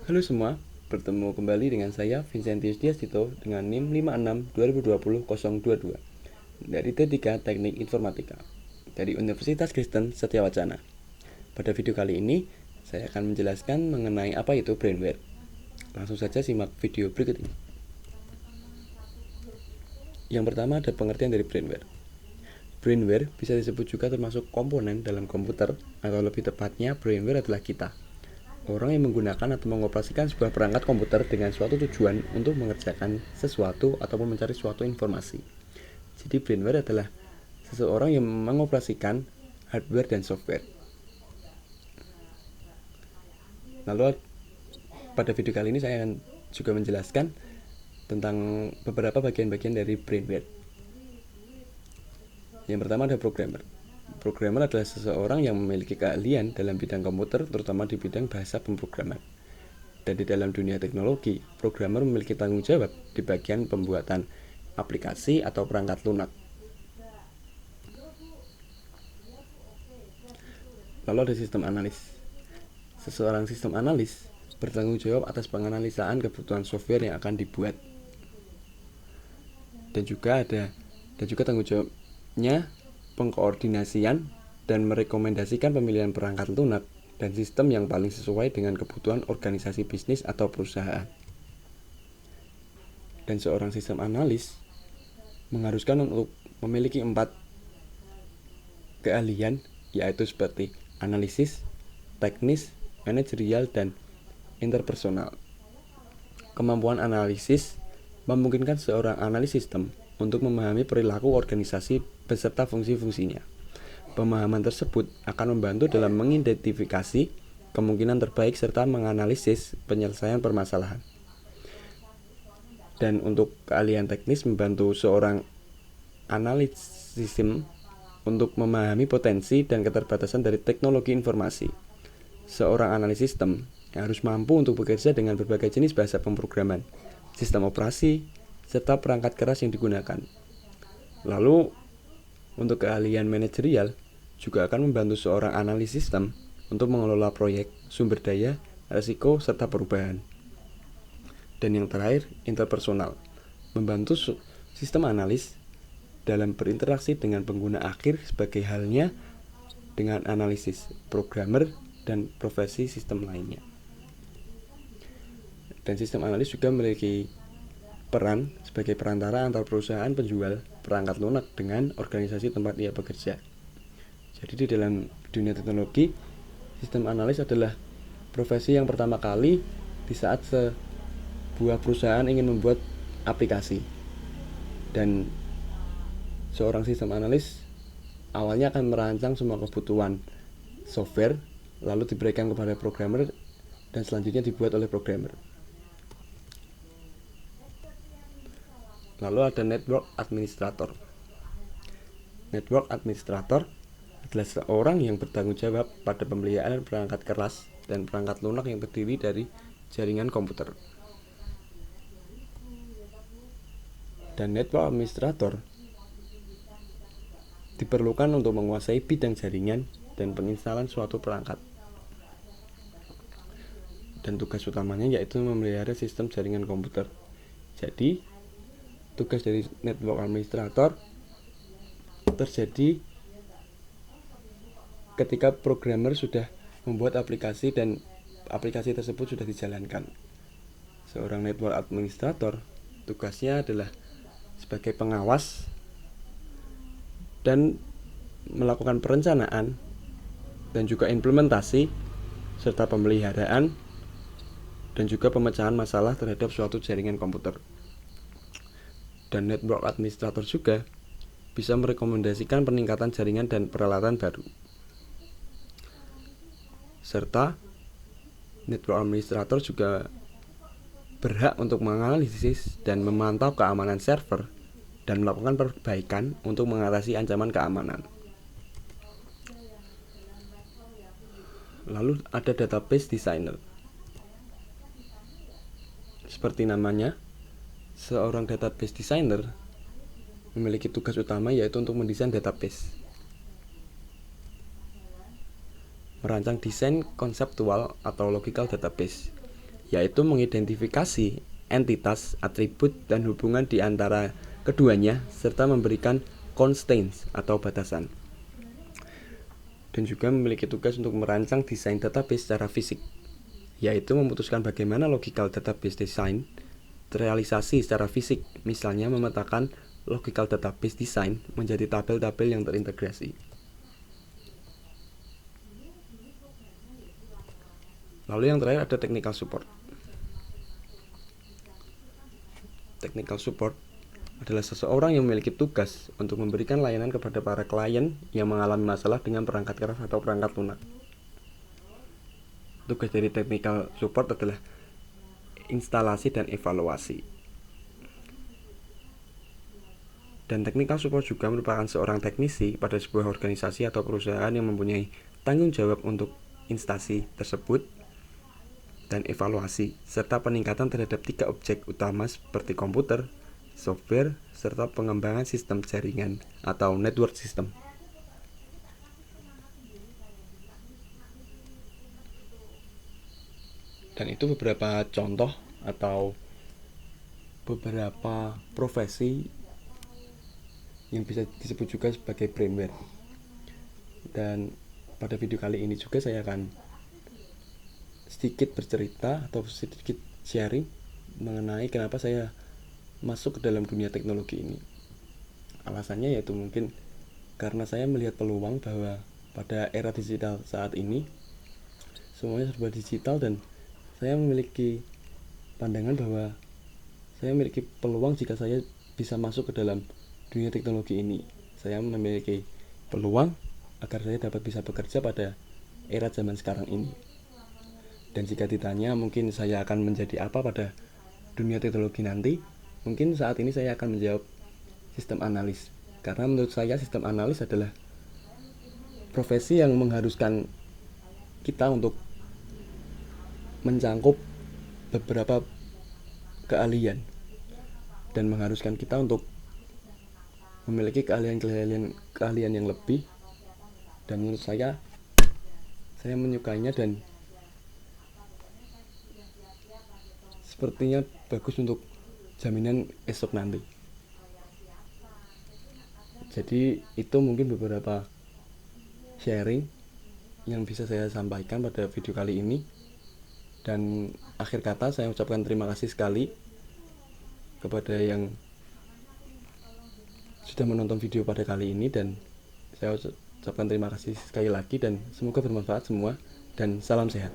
Halo semua, bertemu kembali dengan saya Vincentius Diastito dengan NIM 56 2020 022 dari T3 Teknik Informatika dari Universitas Kristen Setyawacana. Pada video kali ini, saya akan menjelaskan mengenai apa itu brainware. Langsung saja simak video berikut ini. Yang pertama ada pengertian dari brainware. Brainware bisa disebut juga termasuk komponen dalam komputer, atau lebih tepatnya brainware adalah kita, orang yang menggunakan atau mengoperasikan sebuah perangkat komputer dengan suatu tujuan untuk mengerjakan sesuatu ataupun mencari suatu informasi. Jadi brainware adalah seseorang yang mengoperasikan hardware dan software. Lalu pada video kali ini saya akan juga menjelaskan tentang beberapa bagian-bagian dari brainware. Yang pertama ada programmer. Programmer adalah seseorang yang memiliki keahlian dalam bidang komputer, terutama di bidang bahasa pemrograman. Dan di dalam dunia teknologi, programmer memiliki tanggung jawab di bagian pembuatan aplikasi atau perangkat lunak. Lalu ada sistem analis. Seseorang sistem analis bertanggung jawab atas penganalisaan kebutuhan software yang akan dibuat. Dan juga tanggung jawabnya pengkoordinasian dan merekomendasikan pemilihan perangkat lunak dan sistem yang paling sesuai dengan kebutuhan organisasi bisnis atau perusahaan. Dan seorang sistem analis mengharuskan untuk memiliki 4 keahlian, yaitu seperti analisis, teknis, manajerial, dan interpersonal. Kemampuan analisis memungkinkan seorang analis sistem untuk memahami perilaku organisasi beserta fungsi-fungsinya. Pemahaman tersebut akan membantu dalam mengidentifikasi kemungkinan terbaik serta menganalisis penyelesaian permasalahan. Dan untuk keahlian teknis membantu seorang analis sistem untuk memahami potensi dan keterbatasan dari teknologi informasi. Seorang analis sistem harus mampu untuk bekerja dengan berbagai jenis bahasa pemrograman, sistem operasi, serta perangkat keras yang digunakan. Lalu, untuk keahlian manajerial juga akan membantu seorang analis sistem untuk mengelola proyek, sumber daya, risiko, serta perubahan. Dan yang terakhir, interpersonal, membantu sistem analis dalam berinteraksi dengan pengguna akhir sebagai halnya dengan analisis, programmer, dan profesi sistem lainnya. Dan sistem analis juga memiliki peran sebagai perantara antar perusahaan penjual perangkat lunak dengan organisasi tempat ia bekerja. Jadi di dalam dunia teknologi, sistem analis adalah profesi yang pertama kali di saat sebuah perusahaan ingin membuat aplikasi. Dan seorang sistem analis awalnya akan merancang semua kebutuhan software, lalu diberikan kepada programmer, dan selanjutnya dibuat oleh programmer. Lalu ada network administrator. Network administrator adalah seorang yang bertanggung jawab pada pemeliharaan perangkat keras dan perangkat lunak yang terdiri dari jaringan komputer. Dan network administrator diperlukan untuk menguasai bidang jaringan dan penginstalan suatu perangkat. Dan tugas utamanya yaitu memelihara sistem jaringan komputer. Jadi, tugas dari network administrator terjadi ketika programmer sudah membuat aplikasi dan aplikasi tersebut sudah dijalankan. Seorang network administrator tugasnya adalah sebagai pengawas dan melakukan perencanaan dan juga implementasi serta pemeliharaan dan juga pemecahan masalah terhadap suatu jaringan komputer. Dan network administrator juga bisa merekomendasikan peningkatan jaringan dan peralatan baru. Serta network administrator juga berhak untuk menganalisis dan memantau keamanan server dan melakukan perbaikan untuk mengatasi ancaman keamanan. Lalu ada database designer. Seperti namanya, seorang database designer memiliki tugas utama yaitu untuk mendesain database, merancang desain konseptual atau logical database yaitu mengidentifikasi entitas, atribut, dan hubungan di antara keduanya, serta memberikan constraints atau batasan. Dan juga memiliki tugas untuk merancang desain database secara fisik, yaitu memutuskan bagaimana logical database design terrealisasi secara fisik, misalnya memetakan logical database design menjadi tabel-tabel yang terintegrasi. Lalu yang terakhir ada technical support. Technical support adalah seseorang yang memiliki tugas untuk memberikan layanan kepada para klien yang mengalami masalah dengan perangkat keras atau perangkat lunak. Tugas dari technical support adalah instalasi dan evaluasi. Dan technical support juga merupakan seorang teknisi pada sebuah organisasi atau perusahaan yang mempunyai tanggung jawab untuk instansi tersebut dan evaluasi, serta peningkatan terhadap 3 objek utama seperti komputer, software, serta pengembangan sistem jaringan atau network system. Dan itu beberapa contoh atau beberapa profesi yang bisa disebut juga sebagai brainware. Dan pada video kali ini juga saya akan sedikit bercerita atau sedikit sharing mengenai kenapa saya masuk ke dalam dunia teknologi ini. Alasannya yaitu mungkin karena saya melihat peluang bahwa pada era digital saat ini semuanya serba digital, dan saya memiliki pandangan bahwa saya memiliki peluang jika saya bisa masuk ke dalam dunia teknologi ini. Saya memiliki peluang agar saya dapat bisa bekerja pada era zaman sekarang ini. Dan jika ditanya mungkin saya akan menjadi apa pada dunia teknologi nanti, mungkin saat ini saya akan menjawab sistem analis. Karena menurut saya sistem analis adalah profesi yang mengharuskan kita untuk mencangkup beberapa keahlian dan mengharuskan kita untuk memiliki keahlian yang lebih. Dan menurut saya menyukainya dan sepertinya bagus untuk jaminan esok nanti. Jadi itu mungkin beberapa sharing yang bisa saya sampaikan pada video kali ini. Dan akhir kata saya ucapkan terima kasih sekali kepada yang sudah menonton video pada kali ini, dan saya ucapkan terima kasih sekali lagi dan semoga bermanfaat semua, dan salam sehat.